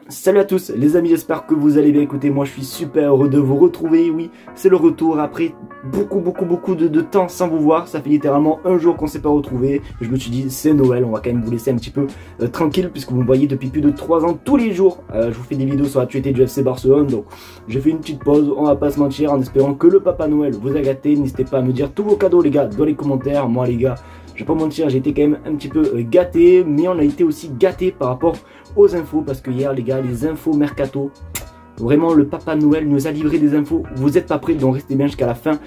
Salut à tous les amis, j'espère que vous allez bien. Écoutez, moi je suis super heureux de vous retrouver. Oui, c'est le retour après beaucoup de temps sans vous voir. Ça fait littéralement un jour qu'on s'est pas retrouvé. Je me suis dit c'est Noël, on va quand même vous laisser un petit peu tranquille, puisque vous me voyez depuis plus de 3 ans tous les jours. Je vous fais des vidéos sur l'actualité du FC Barcelone, donc j'ai fait une petite pause, on va pas se mentir, en espérant que le Papa Noël vous a gâté. N'hésitez pas à me dire tous vos cadeaux les gars dans les commentaires. Moi les gars, je vais pas mentir, j'ai été quand même un petit peu gâté, mais on a été aussi gâté par rapport aux infos, parce que hier les gars, les infos mercato, vraiment le Papa Noël nous a livré des infos. Vous n'êtes pas prêts, donc restez bien jusqu'à la fin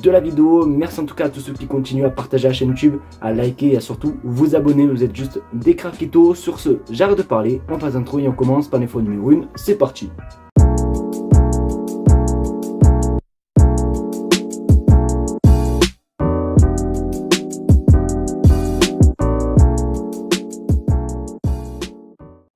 de la vidéo. Merci en tout cas à tous ceux qui continuent à partager la chaîne YouTube, à liker et à surtout vous abonner. Vous êtes juste des craquitos. Sur ce, j'arrête de parler, on passe l'intro et on commence par l'info numéro 1, c'est parti.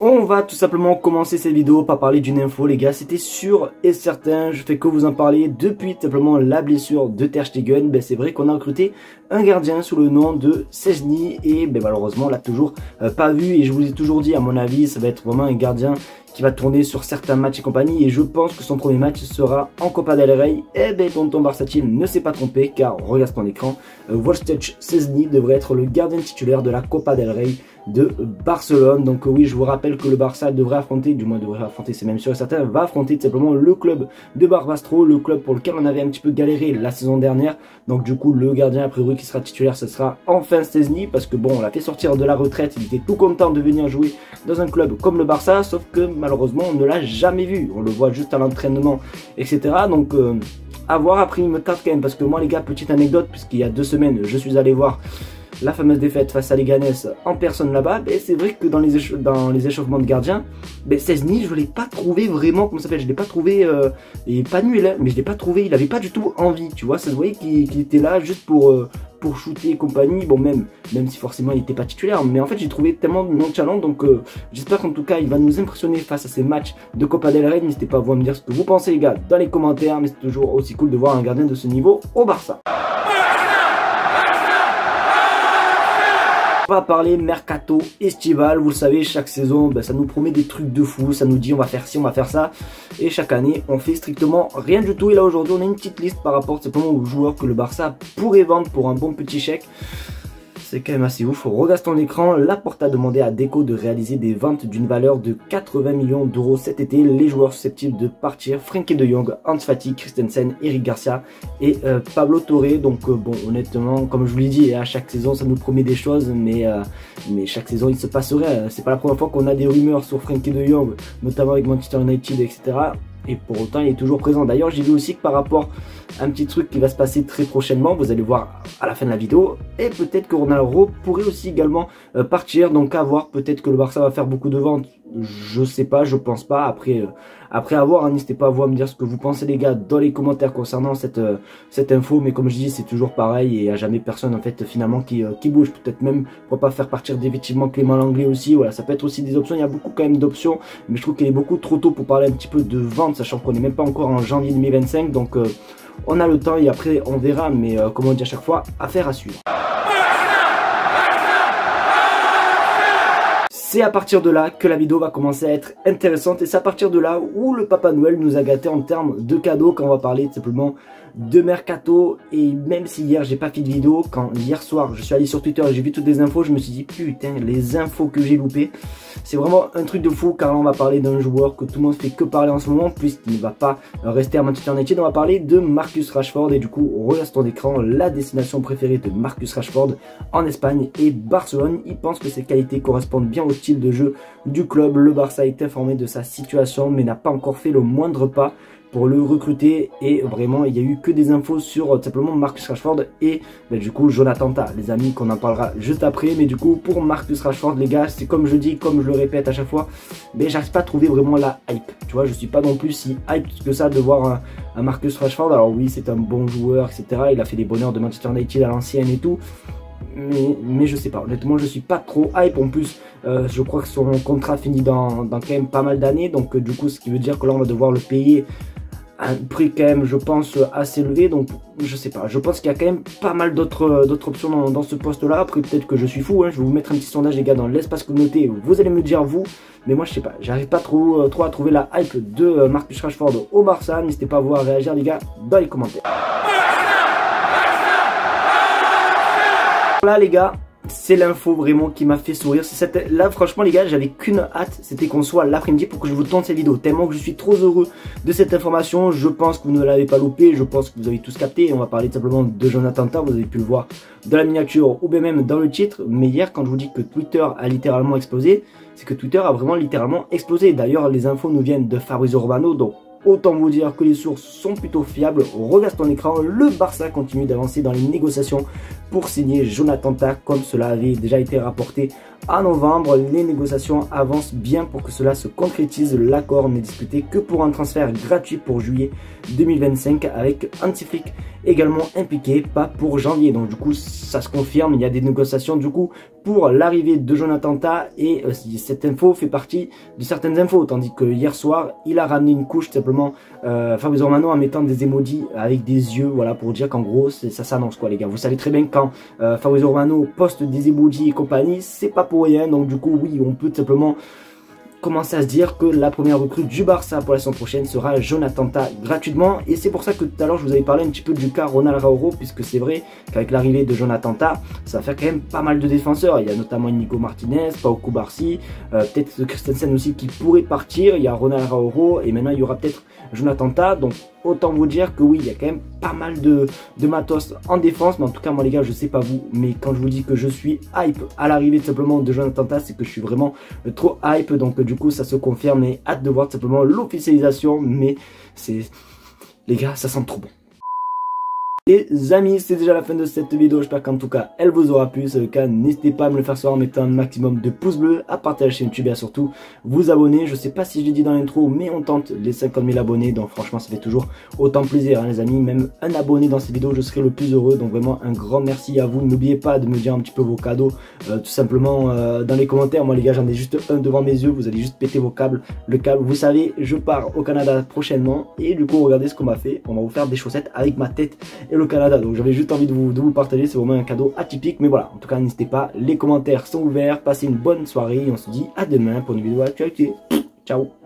On va tout simplement commencer cette vidéo par parler d'une info les gars, c'était sûr et certain, je fais que vous en parler depuis simplement la blessure de Ter Stegen. C'est vrai qu'on a recruté un gardien sous le nom de Szczęsny et malheureusement on l'a toujours pas vu, et je vous ai toujours dit à mon avis ça va être vraiment un gardien qui va tourner sur certains matchs et compagnie, et je pense que son premier match sera en Copa del Rey. Et tonton Barsatil ne s'est pas trompé, car regarde ton écran, Wojciech Szczęsny devrait être le gardien titulaire de la Copa del Rey de Barcelone. Donc oui, je vous rappelle que le Barça devrait affronter, du moins devrait affronter, c'est même sûr et certain, va affronter tout simplement le club de Barbastro, le club pour lequel on avait un petit peu galéré la saison dernière. Donc du coup le gardien a priori qui sera titulaire, ce sera enfin Szczęsny, parce que bon, on l'a fait sortir de la retraite, il était tout content de venir jouer dans un club comme le Barça, sauf que malheureusement on ne l'a jamais vu, on le voit juste à l'entraînement etc. Donc à voir. Après il me tarde quand même, parce que moi les gars, petite anecdote, puisqu'il y a 2 semaines je suis allé voir la fameuse défaite face à Leganés en personne là-bas, c'est vrai que dans les échauffements de gardiens, Szczęsny, je l'ai pas trouvé vraiment, comment ça s'appelle, je l'ai pas trouvé, il est pas nul, hein, mais je l'ai pas trouvé, il avait pas du tout envie, tu vois, ça se voyait qu'il était là juste pour shooter et compagnie, bon même si forcément il était pas titulaire, mais en fait j'ai trouvé tellement nonchalant. Donc j'espère qu'en tout cas il va nous impressionner face à ces matchs de Copa del Rey. N'hésitez pas à vous me dire ce que vous pensez les gars dans les commentaires, mais c'est toujours aussi cool de voir un gardien de ce niveau au Barça. On va parler mercato estival. Vous le savez, chaque saison ça nous promet des trucs de fou, ça nous dit on va faire ci, on va faire ça, et chaque année on fait strictement rien du tout. Et là aujourd'hui on a une petite liste par rapport simplement aux joueurs que le Barça pourrait vendre pour un bon petit chèque. C'est quand même assez ouf. Regarde ton écran, Laporta a demandé à Deco de réaliser des ventes d'une valeur de 80 millions d'euros cet été. Les joueurs susceptibles de partir: Frenkie de Jong, Ansu Fati, Christensen, Eric Garcia et Pablo Torre. Donc bon, honnêtement, comme je vous l'ai dit, à chaque saison ça nous promet des choses, mais chaque saison il se passe rien. C'est pas la première fois qu'on a des rumeurs sur Frenkie de Jong, notamment avec Manchester United etc. Et pour autant il est toujours présent. D'ailleurs j'ai vu aussi que par rapport à un petit truc qui va se passer très prochainement, vous allez voir à la fin de la vidéo, et peut-être que Ronaldo pourrait aussi également partir. Donc à voir, peut-être que le Barça va faire beaucoup de ventes, je sais pas, je pense pas. Après avoir, n'hésitez pas à vous à me dire ce que vous pensez les gars dans les commentaires concernant cette info. Mais comme je dis, c'est toujours pareil, et il n'y a jamais personne en fait finalement qui bouge. Peut-être même pourquoi pas faire partir définitivement Clément Lenglet aussi. Voilà, ça peut être aussi des options, il y a beaucoup quand même d'options, mais je trouve qu'il est beaucoup trop tôt pour parler un petit peu de vente, sachant qu'on n'est même pas encore en janvier 2025. Donc on a le temps, et après on verra, mais comme on dit à chaque fois, affaire à suivre. C'est à partir de là que la vidéo va commencer à être intéressante, et c'est à partir de là où le Papa Noël nous a gâté en termes de cadeaux, quand on va parler tout simplement de mercato. Et même si hier j'ai pas fait de vidéo, quand hier soir je suis allé sur Twitter et j'ai vu toutes les infos, je me suis dit putain, les infos que j'ai loupées, c'est vraiment un truc de fou. Car là on va parler d'un joueur que tout le monde fait que parler en ce moment, puisqu'il ne va pas rester à Manchester United. On va parler de Marcus Rashford, et du coup regarde ton écran, la destination préférée de Marcus Rashford en Espagne et Barcelone. Il pense que ses qualités correspondent bien au style de jeu du club. Le Barça est informé de sa situation, mais n'a pas encore fait le moindre pas pour le recruter, et vraiment il n'y a eu que des infos sur simplement Marcus Rashford et du coup Jonathan Tah, les amis, qu'on en parlera juste après. Mais du coup pour Marcus Rashford les gars, c'est comme je dis, comme je le répète à chaque fois, j'arrive pas à trouver vraiment la hype, tu vois. Je suis pas non plus si hype que ça de voir un Marcus Rashford. Alors oui, c'est un bon joueur etc, il a fait des bonheurs de Manchester United à l'ancienne et tout, mais je sais pas, honnêtement je suis pas trop hype. En plus je crois que son contrat finit dans quand même pas mal d'années, donc du coup ce qui veut dire que là on va devoir le payer un prix quand même, je pense, assez élevé. Donc je sais pas, je pense qu'il y a quand même pas mal d'autres options dans ce poste là. Après peut-être que je suis fou, hein. Je vais vous mettre un petit sondage les gars dans l'espace communauté, vous allez me dire vous. Mais moi je sais pas, j'arrive pas trop à trouver la hype de Marcus Rashford au Barça. N'hésitez pas à vous à réagir les gars dans les commentaires. Là les gars, c'est l'info vraiment qui m'a fait sourire. Là franchement les gars, j'avais qu'une hâte, c'était qu'on soit l'après-midi pour que je vous tourne cette vidéo. Tellement que je suis trop heureux de cette information. Je pense que vous ne l'avez pas loupé, je pense que vous avez tous capté. On va parler simplement de Jonathan Tah, vous avez pu le voir dans la miniature ou bien même dans le titre. Mais hier quand je vous dis que Twitter a littéralement explosé, c'est que Twitter a vraiment littéralement explosé. D'ailleurs les infos nous viennent de Fabrizio Romano, donc autant vous dire que les sources sont plutôt fiables. Regarde ton écran, le Barça continue d'avancer dans les négociations pour signer Jonathan Tah comme cela avait déjà été rapporté en novembre. Les négociations avancent bien pour que cela se concrétise. L'accord n'est discuté que pour un transfert gratuit pour juillet 2025 avec Hansi Flick également impliqué, pas pour janvier. Donc du coup ça se confirme, il y a des négociations du coup pour l'arrivée de Jonathan Tah et cette info fait partie de certaines infos, tandis que hier soir il a ramené une couche simplement Fabrizio Romano en mettant des emojis avec des yeux, voilà, pour dire qu'en gros ça s'annonce quoi les gars. Vous savez très bien quand Fabrizio Romano poste des emojis et compagnie, c'est pas pour rien. Donc du coup oui, on peut tout simplement commencer à se dire que la première recrue du Barça pour la saison prochaine sera Jonathan Tah gratuitement. Et c'est pour ça que tout à l'heure je vous avais parlé un petit peu du cas Ronald Araujo, puisque c'est vrai qu'avec l'arrivée de Jonathan Tah, ça va faire quand même pas mal de défenseurs. Il y a notamment Nico Martinez, Pau Cubarsí, peut-être Christensen aussi qui pourrait partir. Il y a Ronald Araujo et maintenant il y aura peut-être Jonathan Tah. Donc autant vous dire que oui, il y a quand même pas mal de matos en défense. Mais en tout cas moi les gars, je sais pas vous, mais quand je vous dis que je suis hype à l'arrivée tout simplement de Jonathan Tah, c'est que je suis vraiment trop hype. Donc du coup ça se confirme et hâte de voir tout simplement l'officialisation. Mais c'est, les gars, ça sent trop bon. Les amis, c'est déjà la fin de cette vidéo, j'espère qu'en tout cas elle vous aura plu. Si c'est le cas, n'hésitez pas à me le faire savoir en mettant un maximum de pouces bleus, à partager la chaîne YouTube et à surtout vous abonner. Je sais pas si je l'ai dit dans l'intro, mais on tente les 50 000 abonnés, donc franchement ça fait toujours autant plaisir hein, les amis. Même un abonné dans cette vidéo, je serai le plus heureux, donc vraiment un grand merci à vous. N'oubliez pas de me dire un petit peu vos cadeaux, tout simplement dans les commentaires. Moi les gars, j'en ai juste un devant mes yeux, vous allez juste péter vos câbles, le câble. Vous savez, je pars au Canada prochainement et du coup regardez ce qu'on m'a fait, on va vous faire des chaussettes avec ma tête et le Canada. Donc j'avais juste envie de vous partager, c'est vraiment un cadeau atypique. Mais voilà, en tout cas n'hésitez pas, les commentaires sont ouverts. Passez une bonne soirée et on se dit à demain pour une vidéo actualité. Ciao.